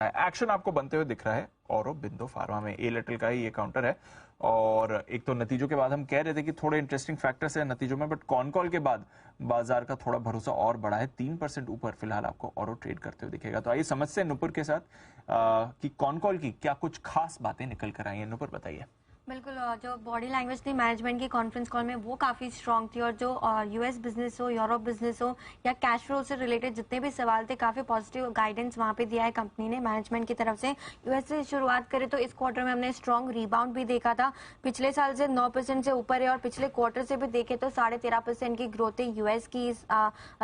Action आपको बनते हुए दिख रहा है औरोबिंदो फार्मा में। ए लेटल का ही ये काउंटर है और एक तो नतीजों के बाद हम कह रहे थे कि थोड़े इंटरेस्टिंग फैक्टर्स है नतीजों में, बट कॉन कॉल के बाद बाजार का थोड़ा भरोसा और बढ़ा है। 3% ऊपर फिलहाल आपको औरो ट्रेड करते हुए दिखेगा। तो आइए समझते हैं नुपुर के साथ कि कॉन कॉल की क्या कुछ खास बातें निकल कर आई हैं। नुपुर बताइए। बिल्कुल, जो बॉडी लैंग्वेज थी मैनेजमेंट की कॉन्फ्रेंस कॉल में वो काफ़ी स्ट्रांग थी और जो यूएस बिजनेस हो, यूरोप बिजनेस हो या कैश फ्लो से रिलेटेड जितने भी सवाल थे, काफ़ी पॉजिटिव गाइडेंस वहाँ पे दिया है कंपनी ने मैनेजमेंट की तरफ से। यूएस से शुरुआत करें तो इस क्वार्टर में हमने स्ट्रांग रिबाउंड भी देखा था। पिछले साल से 9% से ऊपर है और पिछले क्वार्टर से भी देखे तो 13.5% की ग्रोथ है यूएस की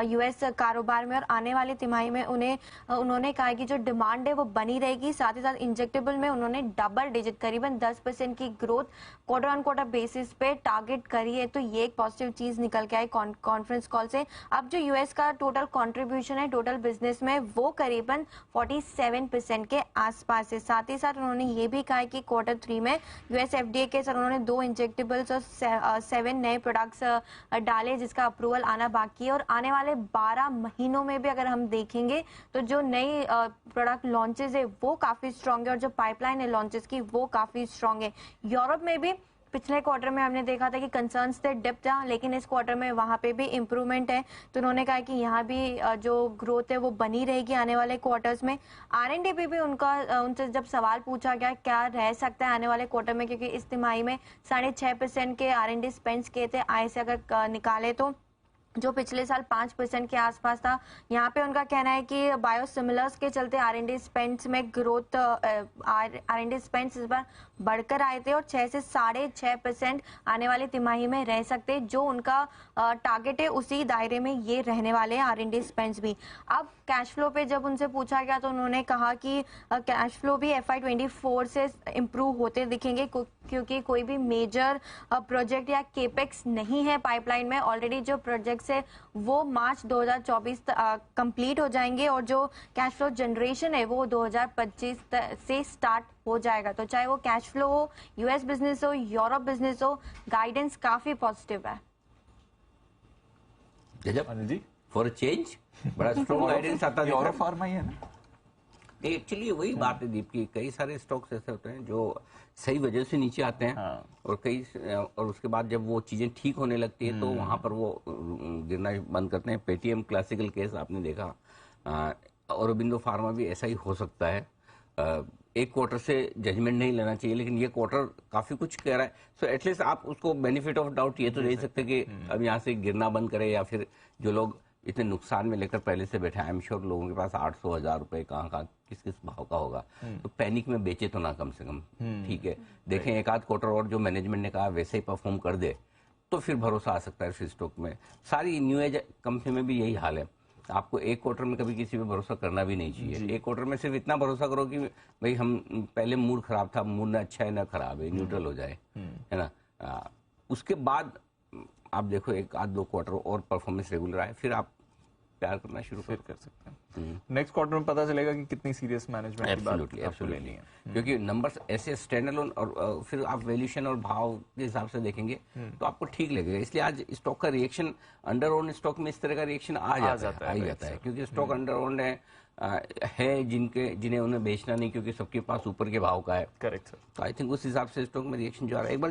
यूएस कारोबार में। और आने वाली तिमाही में उन्होंने कहा कि जो डिमांड है वो बनी रहेगी। साथ ही साथ इंजेक्टेबल में उन्होंने डबल डिजिट करीबन 10% की growth quarter on quarter basis पे टारगेट करी है। तो ये एक पॉजिटिव चीज निकल के आई कॉन्फ्रेंस कॉल से। अब जो यूएस का टोटल कंट्रीब्यूशन है टोटल बिजनेस में वो करीबन 47% के आसपास है। साथ ही साथ उन्होंने ये भी कहा कि क्वार्टर 3 में यूएस एफडीए के सर उन्होंने 2 इंजेक्टेबल्स और 7 नए प्रोडक्ट्स डाले जिसका अप्रूवल आना बाकी है। और आने वाले 12 महीनों में भी अगर हम देखेंगे तो जो नई प्रोडक्ट लॉन्चेस है वो काफी स्ट्रांग है और जो पाइपलाइन है लॉन्चेस की वो काफी स्ट्रांग है। यूरोप में भी पिछले क्वार्टर में हमने देखा था कि कंसर्न्स थे डिप था, लेकिन इस क्वार्टर में वहां पे भी इम्प्रूवमेंट है। तो उन्होंने कहा कि यहाँ भी जो ग्रोथ है वो बनी रहेगी आने वाले क्वार्टर्स में। आरएनडी पे भी उनसे जब सवाल पूछा गया क्या रह सकता है आने वाले क्वार्टर में, क्योंकि इस तिमाही में 6.5% के आरएनडी स्पेंड्स किए थे आय से अगर निकाले तो, जो पिछले साल 5% के आसपास था। यहाँ पे उनका कहना है कि बायोसिमिलर्स के चलते आरएनडी स्पेंड्स में ग्रोथ, आरएनडी स्पेंड्स इस बार बढ़कर आए थे और 6 से 6.5% आने वाली तिमाही में रह सकते, जो उनका टारगेट है उसी दायरे में ये रहने वाले हैं आरएनडी स्पेंड्स भी। अब कैश फ्लो पे जब उनसे पूछा गया तो उन्होंने कहा कि कैश फ्लो भी FY24 से इम्प्रूव होते दिखेंगे क्योंकि कोई भी मेजर प्रोजेक्ट या केपेक्स नहीं है पाइपलाइन में। ऑलरेडी जो प्रोजेक्ट्स है वो मार्च 2024 कंप्लीट हो जाएंगे और जो कैश फ्लो जनरेशन है वो 2025 से स्टार्ट हो जाएगा। तो चाहे वो कैश फ्लो हो, यूएस बिजनेस हो, यूरोप बिजनेस हो, गाइडेंस काफी पॉजिटिव है। जी फॉर चेंज बड़ा स्ट्रॉन्ग गाइडेंस आता है। यूरोप फार्मा ही है ना एक्चुअली वही बात है दीप की, कई सारे स्टॉक्स ऐसे होते हैं जो सही वजह से नीचे आते हैं। और उसके बाद जब वो चीजें ठीक होने लगती है तो वहां पर वो गिरना बंद करते हैं। पेटीएम क्लासिकल केस आपने देखा, औरोबिंदो फार्मा भी ऐसा ही हो सकता है। एक क्वार्टर से जजमेंट नहीं लेना चाहिए, लेकिन ये क्वार्टर काफी कुछ कह रहा है। सो एटलीस्ट आप उसको बेनिफिट ऑफ डाउट ये तो दे सकते कि अब यहाँ से गिरना बंद करे, या फिर जो लोग इतने नुकसान में लेकर पहले से बैठे, आई एम श्योर लोगों के पास 800,000 रुपए कहाँ किस किस भाव का होगा, तो पैनिक में बेचे तो ना कम से कम। ठीक है, देखें एक आध क्वार्टर और जो मैनेजमेंट ने कहा वैसे ही परफॉर्म कर दे तो फिर भरोसा आ सकता है फिर स्टॉक में। सारी न्यू एज कंपनी में भी यही हाल है। आपको एक क्वार्टर में कभी किसी पे भरोसा करना भी नहीं चाहिए। एक क्वार्टर में सिर्फ इतना भरोसा करो कि भाई हम पहले मूड खराब था, मूड ना अच्छा है ना खराब है, न्यूट्रल हो जाए, है ना। उसके बाद आप देखो एक आध 2 क्वार्टर और परफॉर्मेंस रेगुलर आए, फिर आप प्यार करना शुरू कर सकते हैं। नेक्स्ट क्वार्टर में पता चलेगा कि कितनी सीरियस मैनेजमेंट की बात आपको लेनी है, क्योंकि नंबर्स ऐसे स्टैंड अलोन और फिर आप वैल्यूएशन और भाव के हिसाब से देखेंगे तो आपको ठीक लगेगा। इसलिए आज स्टॉक का रिएक्शन, अंडर ओन स्टॉक में इस तरह का रिएक्शन आ जाता है क्योंकि स्टॉक अंडर ओन है जिन्हें उन्हें बेचना नहीं, क्योंकि सबके पास ऊपर के भाव का है। Correct sir. तो आई थिंक उस हिसाब से स्टॉक में रिएक्शन जो आ रहा है। एक बार